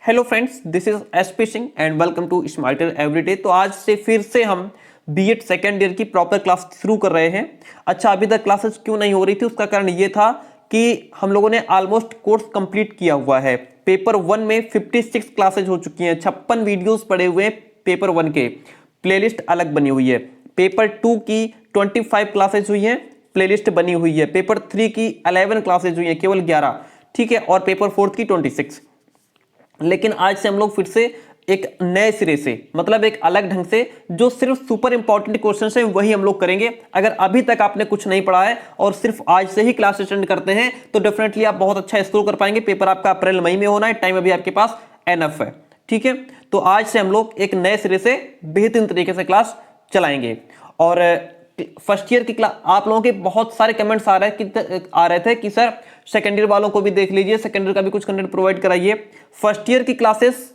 Hello friends, this is SP Singh and welcome to smarter everyday. तो आज से फिर से हम बीएड सेकेंड ईयर की प्रॉपर क्लास शुरू कर रहे हैं। अच्छा, अभी तक क्लासेस क्यों नहीं हो रही थी, उसका कारण ये था कि हम लोगों ने ऑलमोस्ट कोर्स कंप्लीट किया हुआ है। पेपर 1 में 56 क्लासेज हो चुकी हैं, 56 वीडियोस पड़े हुए हैं पेपर 1 के, प्लेलिस्ट अलग बनी हुई है। पेपर 2 की 25 क्लासेज हुई हैं, प्लेलिस्ट बनी हुई है। पेपर 3 की 11 क्लासेज हुई हैं, केवल 11, ठीक है, और पेपर 4 की 26। लेकिन आज से हम लोग फिर से एक नए सिरे से, मतलब एक अलग ढंग से, जो सिर्फ सुपर इंपॉर्टेंट क्वेश्चन है वही हम लोग करेंगे। अगर अभी तक आपने कुछ नहीं पढ़ा है और सिर्फ आज से ही क्लास अटेंड करते हैं तो डेफिनेटली आप बहुत अच्छा स्कोर कर पाएंगे। पेपर आपका अप्रैल मई में होना है, टाइम अभी आपके पास एनफ है, ठीक है। तो आज से हम लोग एक नए सिरे से बेहतरीन तरीके से क्लास चलाएंगे। और फर्स्ट ईयर की क्लास, आप लोगों के बहुत सारे कमेंट्स आ रहे थे कि सर सेकेंड ईयर वालों को भी देख लीजिए, सेकेंड ईयर का भी कुछ कंटेंट प्रोवाइड कराइए। फर्स्ट ईयर की क्लासेस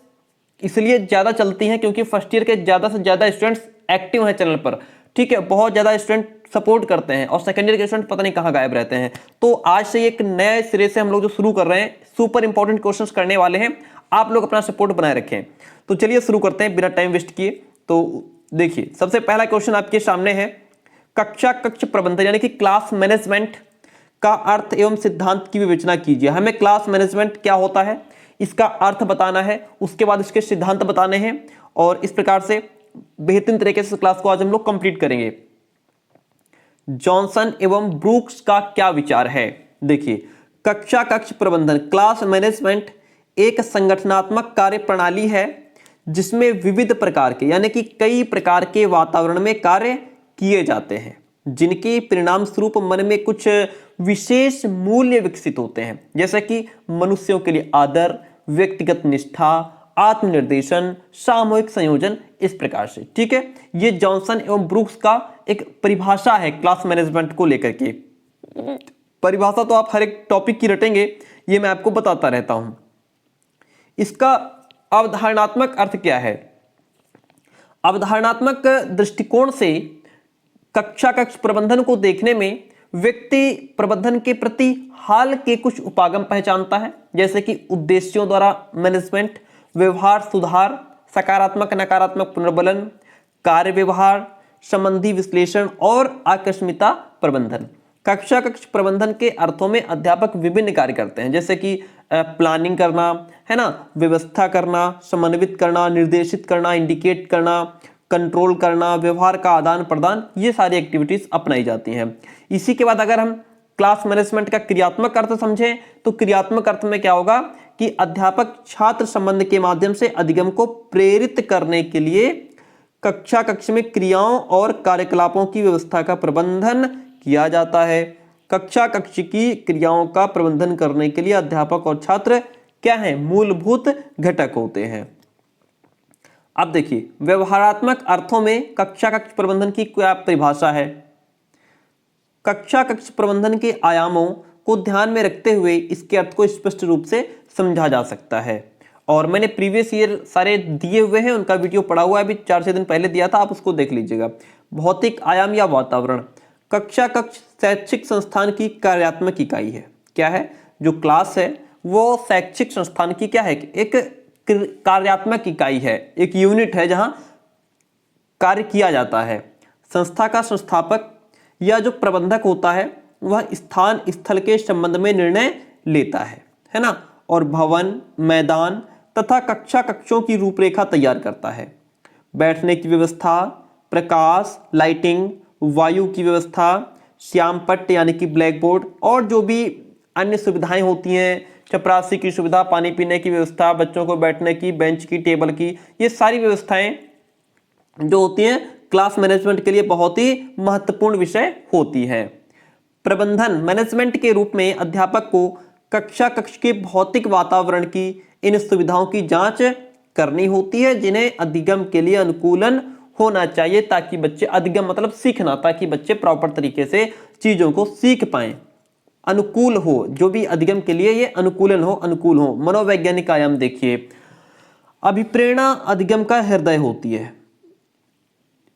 इसलिए ज्यादा चलती हैं क्योंकि फर्स्ट ईयर के ज्यादा से ज्यादा स्टूडेंट्स एक्टिव हैं चैनल पर, ठीक है, बहुत ज्यादा स्टूडेंट सपोर्ट करते हैं, और सेकेंड ईयर के स्टूडेंट पता नहीं कहां गायब रहते हैं। तो आज से एक नए सिरे से हम लोग जो शुरू कर रहे हैं, सुपर इंपॉर्टेंट क्वेश्चंस करने वाले हैं। आप लोग अपना सपोर्ट बनाए रखें। तो चलिए शुरू करते हैं बिना टाइम वेस्ट किए। तो देखिए, सबसे पहला क्वेश्चन आपके सामने है, कक्ष प्रबंधन यानी कि क्लास मैनेजमेंट का अर्थ एवं सिद्धांत की विवेचना कीजिए। हमें क्लास मैनेजमेंट क्या होता है इसका अर्थ बताना है, उसके बाद इसके सिद्धांत बताने हैं, और इस प्रकार से बेहतरीन तरीके से क्लास को आज हम लोग कंप्लीट करेंगे। जॉनसन एवं ब्रूक्स का क्या विचार है? देखिए, कक्ष प्रबंधन, क्लास मैनेजमेंट एक संगठनात्मक कार्य प्रणाली है जिसमें विविध प्रकार के यानी कि कई प्रकार के वातावरण में कार्य किए जाते हैं, जिनके परिणाम स्वरूप मन में कुछ विशेष मूल्य विकसित होते हैं, जैसे कि मनुष्यों के लिए आदर, व्यक्तिगत निष्ठा, आत्मनिर्देशन, सामूहिक संयोजन, इस प्रकार से, ठीक है। ये जॉनसन एवं ब्रूक्स का एक परिभाषा है क्लास मैनेजमेंट को लेकर के। परिभाषा तो आप हर एक टॉपिक की रटेंगे, ये मैं आपको बताता रहता हूं। इसका अवधारणात्मक अर्थ क्या है? अवधारणात्मक दृष्टिकोण से कक्ष प्रबंधन को देखने में व्यक्ति प्रबंधन के प्रति हाल के कुछ उपागम पहचानता है, जैसे कि उद्देश्यों द्वारा मैनेजमेंट, व्यवहार सुधार, सकारात्मक नकारात्मक पुनर्बलन, कार्य व्यवहार संबंधी विश्लेषण और आकस्मिकता प्रबंधन। कक्ष प्रबंधन के अर्थों में अध्यापक विभिन्न कार्य करते हैं, जैसे कि प्लानिंग करना, है ना, व्यवस्था करना, समन्वित करना, निर्देशित करना, इंडिकेट करना, कंट्रोल करना, व्यवहार का आदान प्रदान, ये सारी एक्टिविटीज अपनाई जाती हैं। इसी के बाद अगर हम क्लास मैनेजमेंट का क्रियात्मक अर्थ समझें तो क्रियात्मक अर्थ में क्या होगा कि अध्यापक छात्र संबंध के माध्यम से अधिगम को प्रेरित करने के लिए कक्ष में क्रियाओं और कार्यकलापों की व्यवस्था का प्रबंधन किया जाता है। कक्ष की क्रियाओं का प्रबंधन करने के लिए अध्यापक और छात्र क्या है? मूलभूत घटक होते हैं। अब देखिए, व्यवहारात्मक अर्थों में कक्ष प्रबंधन की क्या परिभाषा है? कक्ष प्रबंधन के आयामों को ध्यान में रखते हुए इसके अर्थ को स्पष्ट रूप से समझा जा सकता है। और मैंने प्रीवियस ईयर सारे दिए हुए हैं, उनका वीडियो पड़ा हुआ है, अभी 4-6 दिन पहले दिया था, आप उसको देख लीजिएगा। भौतिक आयाम या वातावरण, कक्ष शैक्षिक संस्थान की कार्यात्मक इकाई है। क्या है? जो क्लास है वो शैक्षिक संस्थान की क्या है? एक कार्यात्मक इकाई है, एक यूनिट है जहां कार्य किया जाता है। संस्था का संस्थापक या जो प्रबंधक होता है वह स्थान स्थल के संबंध में निर्णय लेता है ना, और भवन, मैदान तथा कक्षों की रूपरेखा तैयार करता है। बैठने की व्यवस्था, प्रकाश, लाइटिंग, वायु की व्यवस्था, श्यामपट्ट यानी कि ब्लैक बोर्ड, और जो भी अन्य सुविधाएं होती हैं, चपरासी की सुविधा, पानी पीने की व्यवस्था, बच्चों को बैठने की, बेंच की, टेबल की, ये सारी व्यवस्थाएं जो होती हैं क्लास मैनेजमेंट के लिए बहुत ही महत्वपूर्ण विषय होती है। प्रबंधन मैनेजमेंट के रूप में अध्यापक को कक्ष के भौतिक वातावरण की इन सुविधाओं की जांच करनी होती है, जिन्हें अधिगम के लिए अनुकूलन होना चाहिए, ताकि बच्चे, अधिगम मतलब सीखना, ताकि बच्चे प्रॉपर तरीके से चीजों को सीख पाएं। अनुकूल हो, जो भी अधिगम के लिए ये अनुकूलन हो, अनुकूल हो। मनोवैज्ञानिक आयाम देखिए, अभिप्रेरणा अधिगम का हृदय होती है।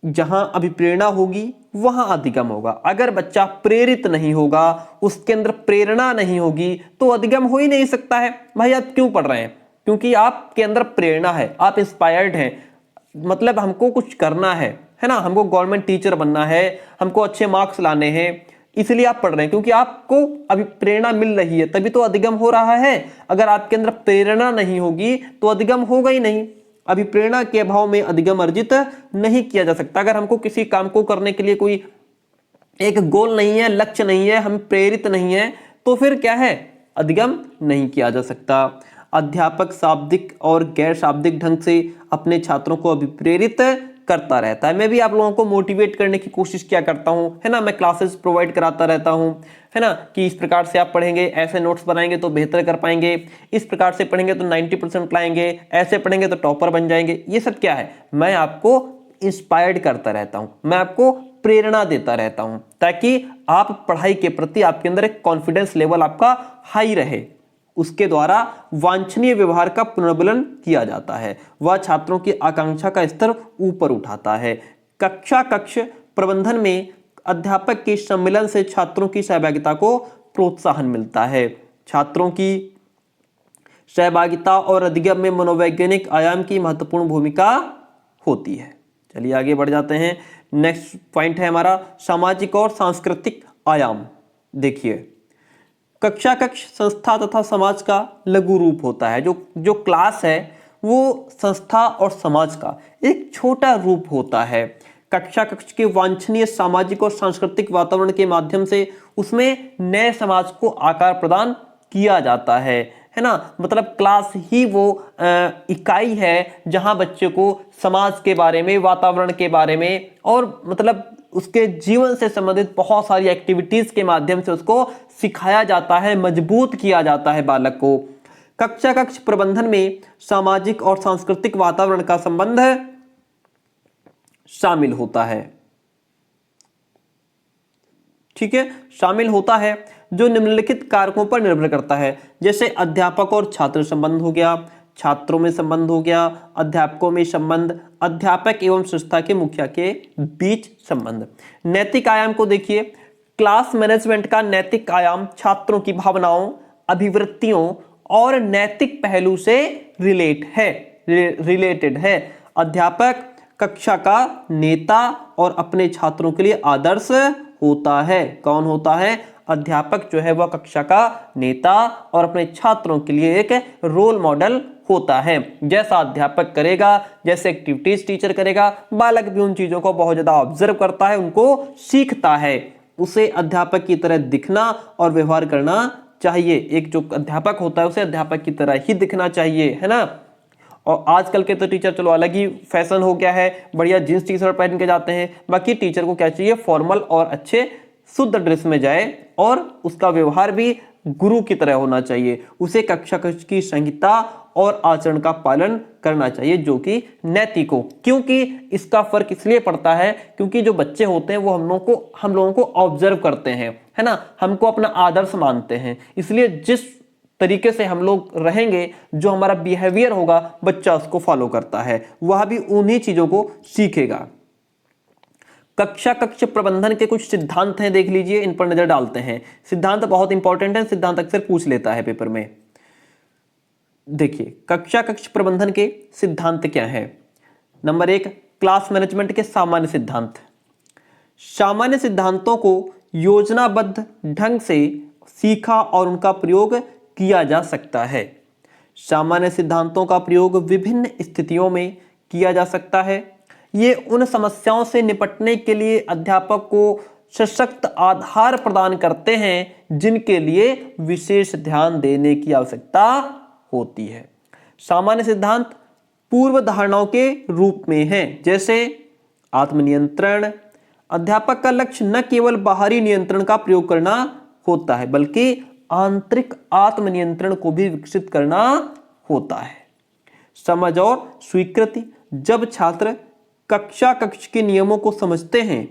जहां अभिप्रेरणा होगी वहां अधिगम होगा। अगर बच्चा प्रेरित नहीं होगा, उसके अंदर प्रेरणा नहीं होगी, तो अधिगम हो ही नहीं सकता है। भाई आप क्यों पढ़ रहे हैं? क्योंकि आपके अंदर प्रेरणा है, आप इंस्पायर्ड हैं, मतलब हमको कुछ करना है ना, हमको गवर्नमेंट टीचर बनना है, हमको अच्छे मार्क्स लाने हैं, इसलिए आप पढ़ रहे हैं, क्योंकि आपको अभी प्रेरणा मिल रही है तभी तो अधिगम हो रहा है। अगर आपके अंदर प्रेरणा नहीं होगी तो अधिगम होगा ही नहीं। अभी प्रेरणा के अभाव में अधिगम अर्जित नहीं किया जा सकता। अगर हमको किसी काम को करने के लिए कोई एक गोल नहीं है, लक्ष्य नहीं है, हम प्रेरित नहीं है, तो फिर क्या है, अधिगम नहीं किया जा सकता। अध्यापक शाब्दिक और गैर शाब्दिक ढंग से अपने छात्रों को अभिप्रेरित करता रहता है। मैं भी आप लोगों को मोटिवेट करने की कोशिश किया करता हूं, है ना, मैं क्लासेस प्रोवाइड कराता रहता हूं, है ना, कि इस प्रकार से आप पढ़ेंगे, ऐसे नोट्स बनाएंगे तो बेहतर कर पाएंगे, इस प्रकार से पढ़ेंगे तो 90% लाएंगे, ऐसे पढ़ेंगे तो टॉपर बन जाएंगे। ये सब क्या है, मैं आपको इंस्पायर्ड करता रहता हूं, मैं आपको प्रेरणा देता रहता हूं, ताकि आप पढ़ाई के प्रति आपके अंदर एक कॉन्फिडेंस लेवल आपका हाई रहे। उसके द्वारा वांछनीय व्यवहार का पुनर्बलन किया जाता है, वह छात्रों की आकांक्षा का स्तर ऊपर उठाता है। कक्ष प्रबंधन में अध्यापक के सम्मेलन से छात्रों की सहभागिता को प्रोत्साहन मिलता है। छात्रों की सहभागिता और अधिगम में मनोवैज्ञानिक आयाम की महत्वपूर्ण भूमिका होती है। चलिए आगे बढ़ जाते हैं। नेक्स्ट पॉइंट है हमारा सामाजिक और सांस्कृतिक आयाम। देखिए, कक्षा कक्ष संस्था तथा समाज का लघु रूप होता है। जो क्लास है वो संस्था और समाज का एक छोटा रूप होता है। कक्षा कक्ष के वांछनीय सामाजिक और सांस्कृतिक वातावरण के माध्यम से उसमें नए समाज को आकार प्रदान किया जाता है ना। मतलब क्लास ही वो इकाई है जहां बच्चे को समाज के बारे में, वातावरण के बारे में और मतलब उसके जीवन से संबंधित बहुत सारी एक्टिविटीज के माध्यम से उसको सिखाया जाता है, मजबूत किया जाता है बालक को। कक्षा कक्ष प्रबंधन में सामाजिक और सांस्कृतिक वातावरण का संबंध शामिल होता है। ठीक है, शामिल होता है, जो निम्नलिखित कारकों पर निर्भर करता है। जैसे अध्यापक और छात्र संबंध हो गया, छात्रों में संबंध हो गया, अध्यापकों में संबंध, अध्यापक एवं संस्था के मुखिया के बीच संबंध। नैतिक आयाम को देखिए, क्लास मैनेजमेंट का नैतिक आयाम छात्रों की भावनाओं, अभिवृत्तियों और नैतिक पहलू से रिलेटेड है। अध्यापक कक्षा का नेता और अपने छात्रों के लिए आदर्श होता है। कौन होता है? अध्यापक जो है वह कक्षा का नेता और अपने छात्रों के लिए एक रोल मॉडल होता है। जैसा अध्यापक करेगा, जैसे एक्टिविटीज टीचर करेगा, बालक भी उन चीजों को बहुत ज्यादा ऑब्जर्व करता है, उनको सीखता है। उसे अध्यापक की तरह दिखना और व्यवहार करना चाहिए। एक जो अध्यापक होता है उसे अध्यापक की तरह ही दिखना चाहिए, है ना। और आजकल के तो टीचर चलो अलग ही फैशन हो गया है, बढ़िया जींस टी शर्ट पहन के जाते हैं। बाकी टीचर को क्या चाहिए? फॉर्मल और अच्छे शुद्ध ड्रेस में जाए और उसका व्यवहार भी गुरु की तरह होना चाहिए। उसे कक्षा कक्ष की संहिता और आचरण का पालन करना चाहिए जो कि नैतिक हो। क्योंकि इसका फर्क इसलिए पड़ता है क्योंकि जो बच्चे होते हैं वो हम लोगों को ऑब्जर्व करते हैं, है ना, हमको अपना आदर्श मानते हैं। इसलिए जिस तरीके से हम लोग रहेंगे, जो हमारा बिहेवियर होगा, बच्चा उसको फॉलो करता है, वह भी उन्हीं चीजों को सीखेगा। कक्षा कक्ष प्रबंधन के कुछ सिद्धांत हैं, देख लीजिए, इन पर नजर डालते हैं। सिद्धांत बहुत इंपॉर्टेंट है, सिद्धांत अक्सर पूछ लेता है पेपर में। देखिए, कक्षा कक्ष प्रबंधन के सिद्धांत क्या है? नंबर 1, क्लास मैनेजमेंट के सामान्य सिद्धांत। सामान्य सिद्धांतों को योजनाबद्ध ढंग से सीखा और उनका प्रयोग किया जा सकता है। सामान्य सिद्धांतों का प्रयोग विभिन्न स्थितियों में किया जा सकता है। ये उन समस्याओं से निपटने के लिए अध्यापक को सशक्त आधार प्रदान करते हैं जिनके लिए विशेष ध्यान देने की आवश्यकता होती है। सामान्य सिद्धांत पूर्व धारणाओं के रूप में हैं, जैसे आत्मनियंत्रण। अध्यापक का लक्ष्य न केवल बाहरी नियंत्रण का प्रयोग करना होता है बल्कि आंतरिक आत्मनियंत्रण को भी विकसित करना होता है। समझ और स्वीकृति। जब छात्र कक्षा कक्ष के नियमों को समझते हैं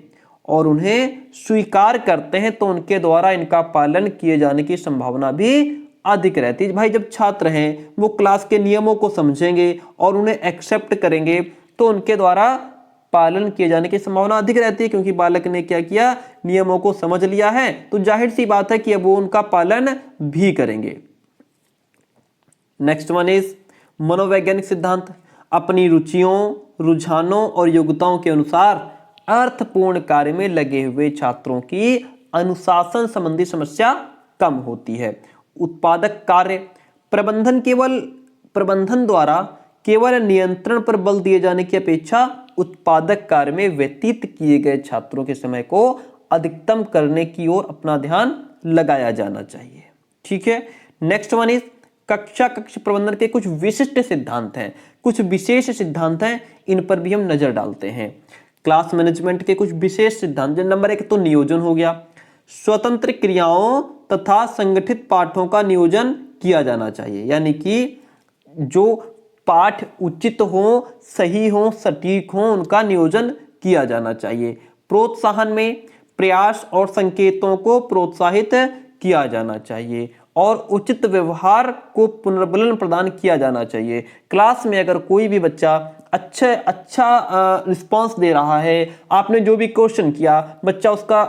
और उन्हें स्वीकार करते हैं तो उनके द्वारा इनका पालन किए जाने की संभावना भी अधिक रहती है। भाई, जब छात्र हैं वो क्लास के नियमों को समझेंगे और उन्हें एक्सेप्ट करेंगे तो उनके द्वारा पालन किए जाने की संभावना अधिक रहती है, क्योंकि बालक ने क्या किया? नियमों को समझ लिया है, तो जाहिर सी बात है कि अब वो उनका पालन भी करेंगे। नेक्स्ट वन इज मनोवैज्ञानिक सिद्धांत, अपनी रुचियों, रुझानों और योग्यताओं के अनुसार अर्थपूर्ण कार्य में लगे हुए छात्रों की अनुशासन संबंधी समस्या कम होती है। उत्पादक कार्य, प्रबंधन द्वारा केवल नियंत्रण पर बल दिए जाने की अपेक्षा उत्पादक कार्य में व्यतीत किए गए छात्रों के समय को अधिकतम करने की ओर अपना ध्यान लगाया जाना चाहिए। ठीक है, नेक्स्ट वन इज कक्ष प्रबंधन के कुछ विशिष्ट सिद्धांत हैं, कुछ विशेष सिद्धांत हैं, इन पर भी हम नजर डालते हैं। क्लास मैनेजमेंट के कुछ विशेष सिद्धांत, नंबर 1 तो नियोजन हो गया। स्वतंत्र क्रियाओं तथा संगठित पाठों का नियोजन किया जाना चाहिए, यानी कि जो पाठ उचित हो, सही हो, सटीक हो, उनका नियोजन किया जाना चाहिए। प्रोत्साहन में प्रयास और संकेतों को प्रोत्साहित किया जाना चाहिए और उचित व्यवहार को पुनर्बलन प्रदान किया जाना चाहिए। क्लास में अगर कोई भी बच्चा अच्छा रिस्पांस दे रहा है, आपने जो भी क्वेश्चन किया, बच्चा उसका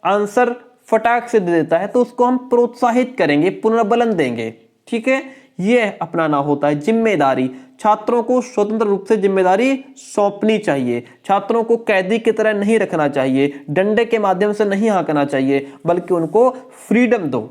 आंसर फटाक से दे देता है, तो उसको हम प्रोत्साहित करेंगे, पुनर्बलन देंगे। ठीक है, ये अपनाना होता है। जिम्मेदारी, छात्रों को स्वतंत्र रूप से जिम्मेदारी सौंपनी चाहिए। छात्रों को कैदी की तरह नहीं रखना चाहिए, डंडे के माध्यम से नहीं हाँकना चाहिए, बल्कि उनको फ्रीडम दो,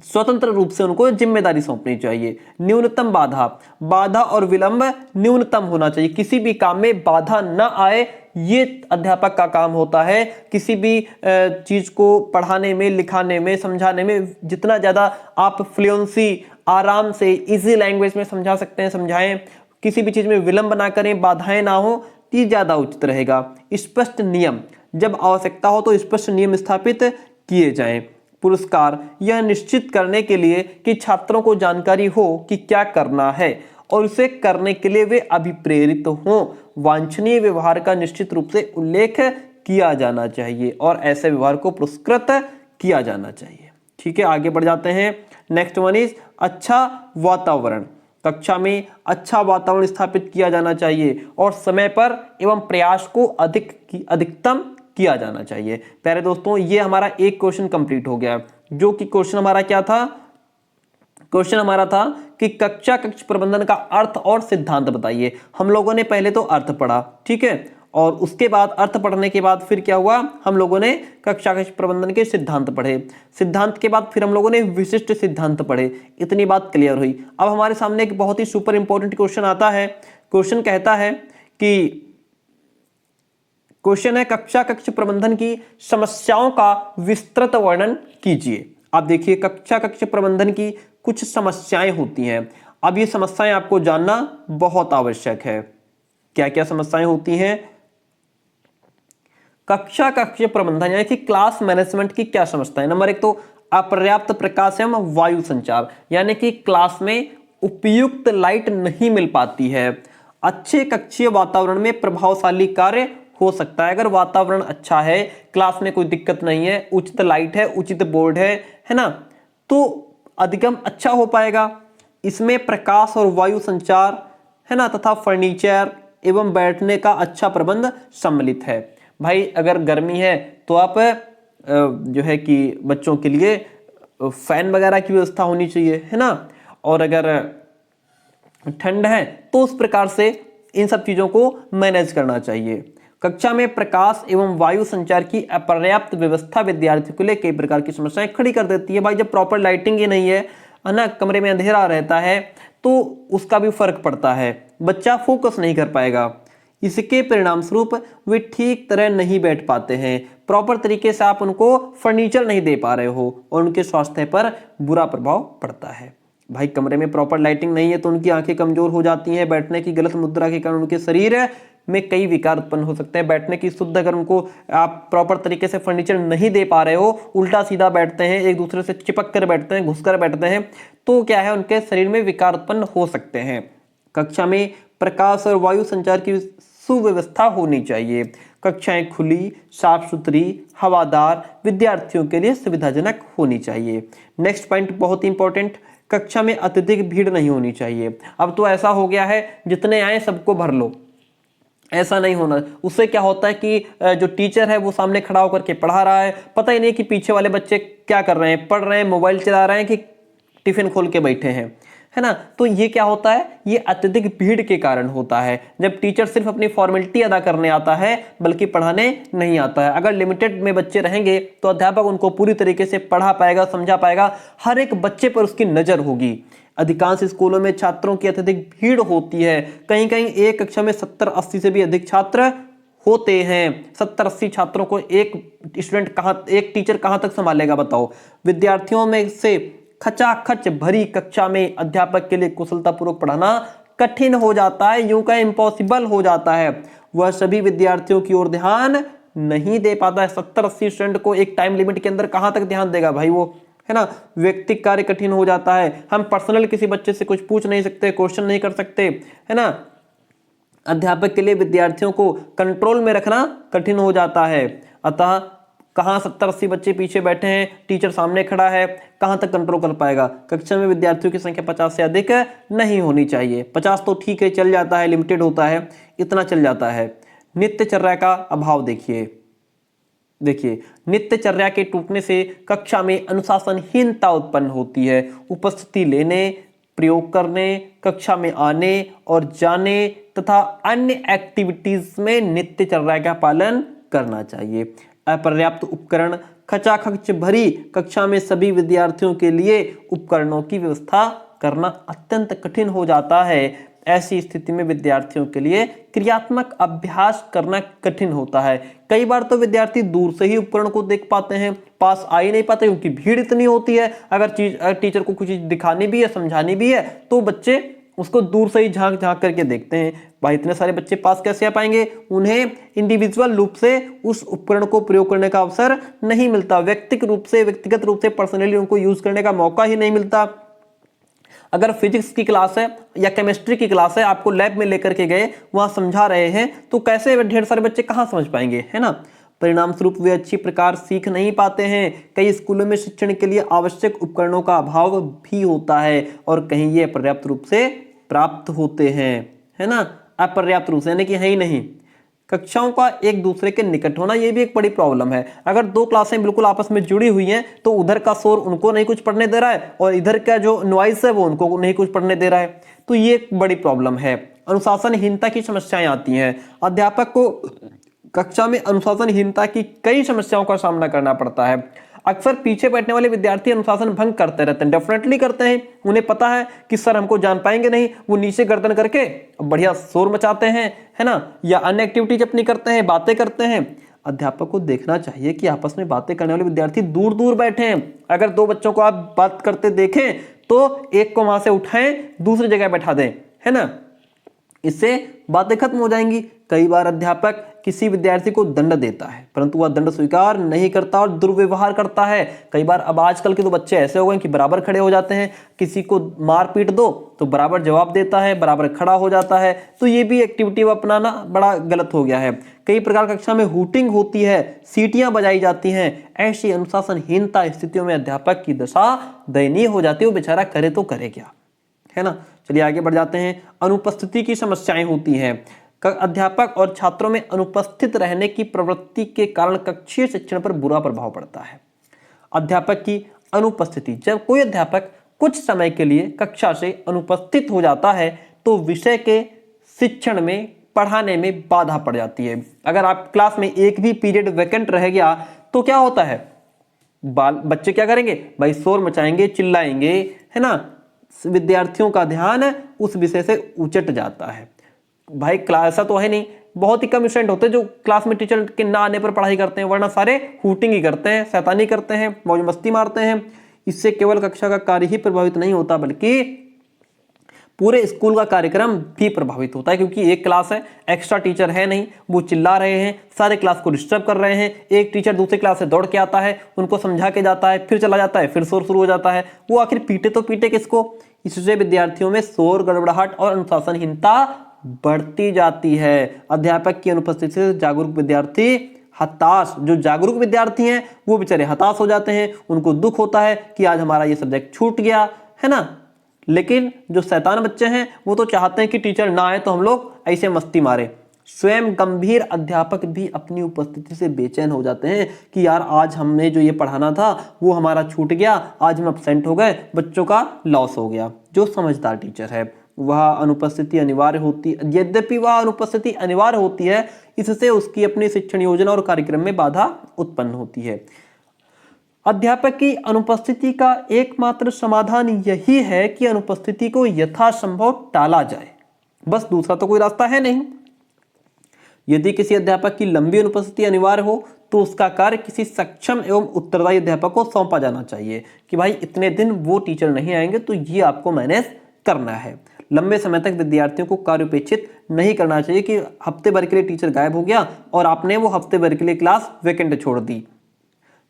स्वतंत्र रूप से उनको जिम्मेदारी सौंपनी चाहिए। न्यूनतम बाधा और विलंब न्यूनतम होना चाहिए। किसी भी काम में बाधा न आए, ये अध्यापक का काम होता है। किसी भी चीज को पढ़ाने में, लिखाने में, समझाने में जितना ज्यादा आप फ्लुएंसी, आराम से, इजी लैंग्वेज में समझा सकते हैं, समझाएं। किसी भी चीज में विलंब ना करें, बाधाएं ना हो, ये ज्यादा उचित रहेगा। स्पष्ट नियम, जब आवश्यकता हो तो स्पष्ट नियम स्थापित किए जाएं। पुरस्कार, यह निश्चित करने के लिए कि छात्रों को जानकारी हो कि क्या करना है और उसे करने के लिए वे अभिप्रेरित हों। वांछनीय व्यवहार का निश्चित रूप से उल्लेख किया जाना चाहिए और ऐसे व्यवहार को पुरस्कृत किया जाना चाहिए। ठीक है, आगे बढ़ जाते हैं। नेक्स्ट वन इज अच्छा वातावरण। कक्षा में अच्छा वातावरण स्थापित किया जाना चाहिए और समय पर एवं प्रयास को अधिकतम किया जाना चाहिए। प्यारे दोस्तों, ये हमारा एक क्वेश्चन कंप्लीट हो गया, जो कि क्वेश्चन हमारा क्या था? क्वेश्चन हमारा था कि कक्ष प्रबंधन का अर्थ और सिद्धांत बताइए। हम लोगों ने पहले तो अर्थ पढ़ा, ठीक है, और उसके बाद अर्थ पढ़ने के बाद फिर क्या हुआ, हम लोगों ने कक्ष प्रबंधन के सिद्धांत पढ़े। सिद्धांत के बाद फिर हम लोगों ने विशिष्ट सिद्धांत पढ़े। इतनी बात क्लियर हुई। अब हमारे सामने एक बहुत ही सुपर इंपॉर्टेंट क्वेश्चन आता है। क्वेश्चन कहता है कि क्वेश्चन है कक्ष प्रबंधन की समस्याओं का विस्तृत वर्णन कीजिए। आप देखिए, कक्ष प्रबंधन की कुछ समस्याएं होती हैं। अब ये समस्याएं आपको जानना बहुत आवश्यक है। क्या क्या समस्याएं होती हैं? कक्ष प्रबंधन यानी कि क्लास मैनेजमेंट की क्या समस्या है? नंबर 1 तो अपर्याप्त प्रकाश एवं वायु संचार, यानी कि क्लास में उपयुक्त लाइट नहीं मिल पाती है। अच्छे कक्षीय वातावरण में प्रभावशाली कार्य हो सकता है। अगर वातावरण अच्छा है, क्लास में कोई दिक्कत नहीं है, उचित लाइट है, उचित बोर्ड है ना, तो अधिगम अच्छा हो पाएगा। इसमें प्रकाश और वायु संचार है ना, तथा फर्नीचर एवं बैठने का अच्छा प्रबंध सम्मिलित है। भाई अगर गर्मी है तो आप जो है कि बच्चों के लिए फैन वगैरह की व्यवस्था होनी चाहिए, है ना, और अगर ठंड है तो उस प्रकार से इन सब चीजों को मैनेज करना चाहिए। कक्षा में प्रकाश एवं वायु संचार की अपर्याप्त व्यवस्था विद्यार्थियों के लिए कई प्रकार की समस्याएं खड़ी कर देती है। भाई जब प्रॉपर लाइटिंग ही नहीं है ना, कमरे में अंधेरा रहता है, तो उसका भी फर्क पड़ता है, बच्चा फोकस नहीं कर पाएगा। इसके परिणाम स्वरूप वे ठीक तरह नहीं बैठ पाते हैं। प्रॉपर तरीके से आप उनको फर्नीचर नहीं दे पा रहे हो और उनके स्वास्थ्य पर बुरा प्रभाव पड़ता है। भाई कमरे में प्रॉपर लाइटिंग नहीं है तो उनकी आंखें कमजोर हो जाती हैं। बैठने की गलत मुद्रा के कारण उनके शरीर में कई विकार उत्पन्न हो सकते हैं। बैठने की शुद्ध, अगर उनको आप प्रॉपर तरीके से फर्नीचर नहीं दे पा रहे हो, उल्टा सीधा बैठते हैं, एक दूसरे से चिपक कर बैठते हैं, घुस कर बैठते हैं, तो क्या है, उनके शरीर में विकार उत्पन्न हो सकते हैं। कक्षा में प्रकाश और वायु संचार की सुव्यवस्था होनी चाहिए। कक्षाएं खुली, साफ सुथरी, हवादार, विद्यार्थियों के लिए सुविधाजनक होनी चाहिए। नेक्स्ट पॉइंट बहुत इंपॉर्टेंट, कक्षा में अत्यधिक भीड़ नहीं होनी चाहिए। अब तो ऐसा हो गया है जितने आए सबको भर लो, ऐसा नहीं होना। उससे क्या होता है कि जो टीचर है वो सामने खड़ा होकर के पढ़ा रहा है, पता ही नहीं कि पीछे वाले बच्चे क्या कर रहे हैं, पढ़ रहे हैं, मोबाइल चला रहे हैं कि टिफिन खोल के बैठे हैं, है ना। तो ये क्या होता है, ये अत्यधिक भीड़ के कारण होता है, जब टीचर सिर्फ अपनी फॉर्मेलिटी अदा करने आता है बल्कि पढ़ाने नहीं आता है। अगर लिमिटेड में बच्चे रहेंगे तो अध्यापक उनको पूरी तरीके से पढ़ा पाएगा, समझा पाएगा, हर एक बच्चे पर उसकी नजर होगी। अधिकांश स्कूलों में छात्रों की अत्यधिक भीड़ होती है, कहीं कहीं एक कक्षा में 70-80 से भी अधिक छात्र होते हैं। 70-80 छात्रों को एक टीचर कहां तक संभालेगा बताओ। विद्यार्थियों में से खचाखच भरी कक्षा में अध्यापक के लिए कुशलतापूर्वक पढ़ाना कठिन हो जाता है, यूं कहें इम्पॉसिबल हो जाता है। वह सभी विद्यार्थियों की ओर ध्यान नहीं दे पाता है। 70-80 स्टूडेंट को एक टाइम लिमिट के अंदर कहां तक ध्यान देगा भाई वो, है ना। व्यक्तिगत कार्य कठिन हो जाता है, हम पर्सनल किसी बच्चे से कुछ पूछ नहीं सकते, क्वेश्चन नहीं कर सकते, है ना। अध्यापक के लिए विद्यार्थियों को कंट्रोल में रखना कठिन हो जाता है। अतः कहां 70-80 बच्चे पीछे बैठे हैं, टीचर सामने खड़ा है, कहां तक कंट्रोल कर पाएगा। कक्षा में विद्यार्थियों की संख्या 50 से अधिक नहीं होनी चाहिए। 50 तो ठीक है, चल जाता है, लिमिटेड होता है, इतना चल जाता है। नित्यचर्या का अभाव देखिए नित्यचर्या के टूटने से कक्षा में अनुशासनहीनता उत्पन्न होती है। उपस्थिति लेने, प्रयोग करने, कक्षा में आने और जाने तथा अन्य एक्टिविटीज में नित्यचर्या का पालन करना चाहिए। अपर्याप्त उपकरण, खचाखच भरी कक्षा में सभी विद्यार्थियों के लिए उपकरणों की व्यवस्था करना अत्यंत कठिन हो जाता है। ऐसी स्थिति में विद्यार्थियों के लिए क्रियात्मक अभ्यास करना कठिन होता है। कई बार तो विद्यार्थी दूर से ही उपकरण को देख पाते हैं, पास आ ही नहीं पाते क्योंकि भीड़ इतनी होती है। अगर टीचर को कुछ चीज दिखानी भी है, समझानी भी है, तो बच्चे उसको दूर से ही झांक झांक करके देखते हैं। भाई इतने सारे बच्चे पास कैसे आ पाएंगे, उन्हें इंडिविजुअल रूप से उस उपकरण को प्रयोग करने का अवसर नहीं मिलता, व्यक्तिगत रूप से पर्सनली उनको यूज करने का मौका ही नहीं मिलता। अगर फिजिक्स की क्लास है या केमिस्ट्री की क्लास है, आपको लैब में लेकर के गए, वहां समझा रहे हैं, तो कैसे ढेर सारे बच्चे कहां समझ पाएंगे, है ना। परिणाम स्वरूप वे अच्छी प्रकार सीख नहीं पाते हैं। कई स्कूलों में शिक्षण के लिए आवश्यक उपकरणों का अभाव भी होता है और कहीं ये अपर्याप्त रूप से प्राप्त होते हैं, है ना। अपर्याप्त रूप से यानी कि है ही नहीं। कक्षाओं का एक दूसरे के निकट होना, यह भी एक बड़ी प्रॉब्लम है। अगर दो क्लासें बिल्कुल आपस में जुड़ी हुई हैं तो उधर का शोर उनको नहीं कुछ पढ़ने दे रहा है और इधर का जो नॉइस है वो उनको नहीं कुछ पढ़ने दे रहा है, तो ये एक बड़ी प्रॉब्लम है। अनुशासनहीनता की समस्याएं आती हैं। अध्यापक को कक्षा में अनुशासनहीनता की कई समस्याओं का सामना करना पड़ता है। अक्सर पीछे बैठने वाले विद्यार्थी अनुशासन भंग करते रहते हैं, डेफिनेटली करते हैं। उन्हें पता है कि सर हमको जान पाएंगे नहीं, वो नीचे गर्दन करके बढ़िया शोर मचाते हैं, है ना, या अन्य एक्टिविटीज अपनी करते हैं, बातें करते हैं। अध्यापक को देखना चाहिए कि आपस में बातें करने वाले विद्यार्थी दूर दूर बैठे हैं। अगर दो बच्चों को आप बात करते देखें तो एक को वहां से उठाएं, दूसरी जगह बैठा दें, है ना, इससे बातें खत्म हो जाएंगी। कई बार अध्यापक किसी विद्यार्थी को दंड देता है परंतु वह दंड स्वीकार नहीं करता और दुर्व्यवहार करता है। कई बार अब आजकल के तो बच्चे ऐसे हो गए कि बराबर खड़े हो जाते हैं, किसी को मार पीट दो तो बराबर जवाब देता है, बराबर खड़ा हो जाता है। तो ये भी एक्टिविटी अपनाना बड़ा गलत हो गया है। कई प्रकार कक्षा में हूटिंग होती है, सीटियां बजाई जाती हैं। ऐसी अनुशासनहीनता स्थितियों में अध्यापक की दशा दयनीय हो जाती है, वो बेचारा करे तो करे क्या, है ना। चलिए आगे बढ़ जाते हैं। अनुपस्थिति की समस्याएं होती हैं। अध्यापक और छात्रों में अनुपस्थित रहने की प्रवृत्ति के कारण कक्षीय शिक्षण पर बुरा प्रभाव पड़ता है। अध्यापक की अनुपस्थिति, जब कोई अध्यापक कुछ समय के लिए कक्षा से अनुपस्थित हो जाता है तो विषय के शिक्षण में, पढ़ाने में बाधा पड़ जाती है। अगर आप क्लास में एक भी पीरियड वैकेंट रह गया तो क्या होता है, बच्चे क्या करेंगे भाई, शोर मचाएंगे, चिल्लाएंगे, है ना। विद्यार्थियों का ध्यान उस विषय से उचट जाता है। भाई क्लास ऐसा तो है नहीं, बहुत ही कम स्टूडेंट होते हैं जो क्लास में टीचर के ना आने पर पढ़ाई करते हैं, वरना सारे हूटिंग ही करते हैं, शैतानी करते हैं, मौज मस्ती मारते हैं। इससे केवल कक्षा का कार्य ही प्रभावित नहीं होता बल्कि पूरे स्कूल का कार्यक्रम भी प्रभावित होता है, क्योंकि एक क्लास है, एक्स्ट्रा टीचर है नहीं, वो चिल्ला रहे हैं, सारे क्लास को डिस्टर्ब कर रहे हैं। एक टीचर दूसरी क्लास से दौड़ के आता है, उनको समझा के जाता है, फिर चला जाता है, फिर शोर शुरू हो जाता है। वो आखिर पीटे तो पीटे किसको। इससे विद्यार्थियों में शोर, गड़बड़ाहट और अनुशासनहीनता बढ़ती जाती है। अध्यापक की अनुपस्थिति से जागरूक विद्यार्थी हताश, जो जागरूक विद्यार्थी हैं वो बेचारे हताश हो जाते हैं, उनको दुख होता है कि आज हमारा ये सब्जेक्ट छूट गया, है ना। लेकिन जो शैतान बच्चे हैं वो तो चाहते हैं कि टीचर ना आए तो हम लोग ऐसे मस्ती मारे। स्वयं गंभीर अध्यापक भी अपनी उपस्थिति से बेचैन हो जाते हैं कि यार आज हमने जो ये पढ़ाना था वो हमारा छूट गया, आज हम अब्सेंट हो गए, बच्चों का लॉस हो गया। जो समझदार टीचर है वह अनुपस्थिति अनिवार्य होती, यद्यपि वह अनुपस्थिति अनिवार्य होती है, इससे उसकी अपनी शिक्षण योजना और कार्यक्रम में बाधा उत्पन्न होती है। अध्यापक की अनुपस्थिति का एकमात्र समाधान यही है कि अनुपस्थिति को यथासंभव टाला जाए, बस दूसरा तो कोई रास्ता है नहीं। यदि किसी अध्यापक की लंबी अनुपस्थिति अनिवार्य हो तो उसका कार्य किसी सक्षम एवं उत्तरदायी अध्यापक को सौंपा जाना चाहिए कि भाई इतने दिन वो टीचर नहीं आएंगे तो ये आपको मैनेज करना है। लंबे समय तक विद्यार्थियों को कार्योपेक्षित नहीं करना चाहिए कि हफ्ते भर के लिए टीचर गायब हो गया और आपने वो हफ्ते भर के लिए क्लास वैकेंट छोड़ दी।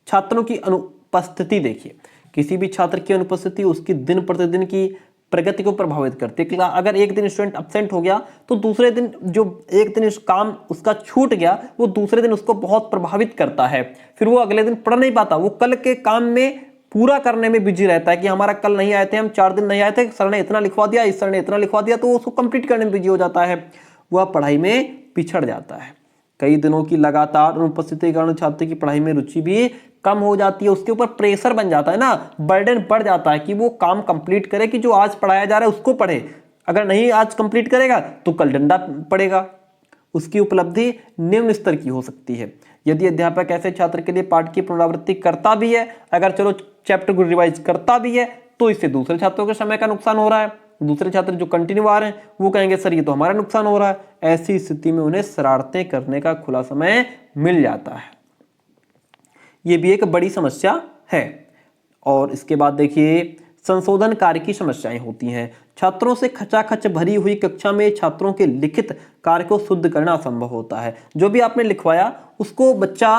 छात्रों की अनुपस्थिति देखिए, किसी भी छात्र की अनुपस्थिति उसकी दिन प्रतिदिन की प्रगति को प्रभावित करती है। अगर एक दिन स्टूडेंट एब्सेंट हो गया तो दूसरे दिन जो एक दिन काम उसका छूट गया वो दूसरे दिन उसको बहुत प्रभावित करता है, फिर वो अगले दिन पढ़ नहीं पाता, वो कल के काम में पूरा करने में बिजी रहता है कि हमारा कल नहीं आए थे, हम 4 दिन नहीं आए थे, सर ने इतना लिखवा दिया, इस सर ने इतना लिखवा दिया, तो वो उसको कंप्लीट करने में बिजी हो जाता है, वह पढ़ाई में पिछड़ जाता है। कई दिनों की लगातार अनुपस्थिति के कारण छात्र की पढ़ाई में रुचि भी कम हो जाती है, उसके ऊपर प्रेशर बन जाता है ना, बर्डन बढ़ जाता है कि वो काम कंप्लीट करे कि जो आज पढ़ाया जा रहा है उसको पढ़े, अगर नहीं आज कंप्लीट करेगा तो कल डंडा पड़ेगा। उसकी उपलब्धि निम्न स्तर की हो सकती है। यदि अध्यापक ऐसे छात्र के लिए पाठ की पुनरावृत्ति करता भी है, अगर चलो चैप्टर को रिवाइज करता भी है, तो इससे दूसरे छात्रों के समय का नुकसान हो रहा है। दूसरे छात्र जो कंटिन्यू आ रहे हैं वो कहेंगे सर ये तो हमारा नुकसान हो रहा है। ऐसी स्थिति में उन्हें शरारतें करने का खुला समय मिल जाता है, ये भी एक बड़ी समस्या है। और इसके बाद देखिए संशोधन कार्य की समस्याएं होती हैं। छात्रों से खचाखच भरी हुई कक्षा में छात्रों के लिखित कार्य को शुद्ध करना असंभव होता है। जो भी आपने लिखवाया उसको बच्चा,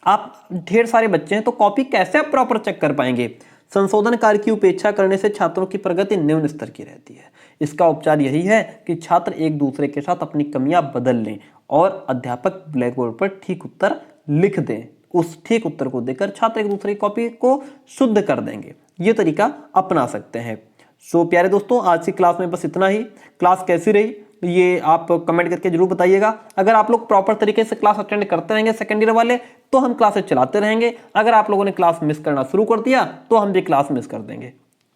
आप ढेर सारे बच्चे हैं तो कॉपी कैसे आप प्रॉपर चेक कर पाएंगे। संशोधन कार्य की उपेक्षा करने से छात्रों की प्रगति निम्न स्तर की रहती है। इसका उपचार यही है कि छात्र एक दूसरे के साथ अपनी कमियां बदल लें और अध्यापक ब्लैक बोर्ड पर ठीक उत्तर लिख दें। उस ठीक उत्तर को देकर छात्र एक दूसरे की कॉपी को शुद्ध कर देंगे। ये तरीका अपना सकते हैं। सो प्यारे दोस्तों, आज की क्लास में बस इतना ही। क्लास कैसी रही ये आप कमेंट करके जरूर बताइएगा। अगर आप लोग प्रॉपर तरीके से क्लास अटेंड करते रहेंगे सेकेंड ईयर वाले तो हम क्लासेस चलाते रहेंगे। अगर आप लोगों ने क्लास मिस करना शुरू कर दिया तो हम भी क्लास मिस कर देंगे।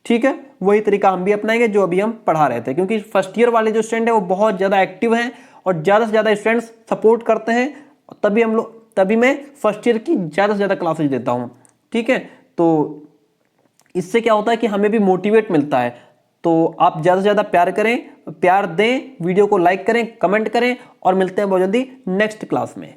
ठीक है, वही तरीका हम भी अपनाएंगे जो अभी हम पढ़ा रहे थे, क्योंकि फर्स्ट ईयर वाले जो स्टूडेंट है वो बहुत ज्यादा एक्टिव हैं और ज्यादा से ज्यादा स्टूडेंट्स सपोर्ट करते हैं, तभी मैं फर्स्ट ईयर की ज्यादा से ज्यादा क्लासेज देता हूँ। ठीक है, तो इससे क्या होता है कि हमें भी मोटिवेट मिलता है। तो आप ज्यादा से ज्यादा प्यार करें, प्यार दें, वीडियो को लाइक करें, कमेंट करें और मिलते हैं बहुत जल्दी नेक्स्ट क्लास में।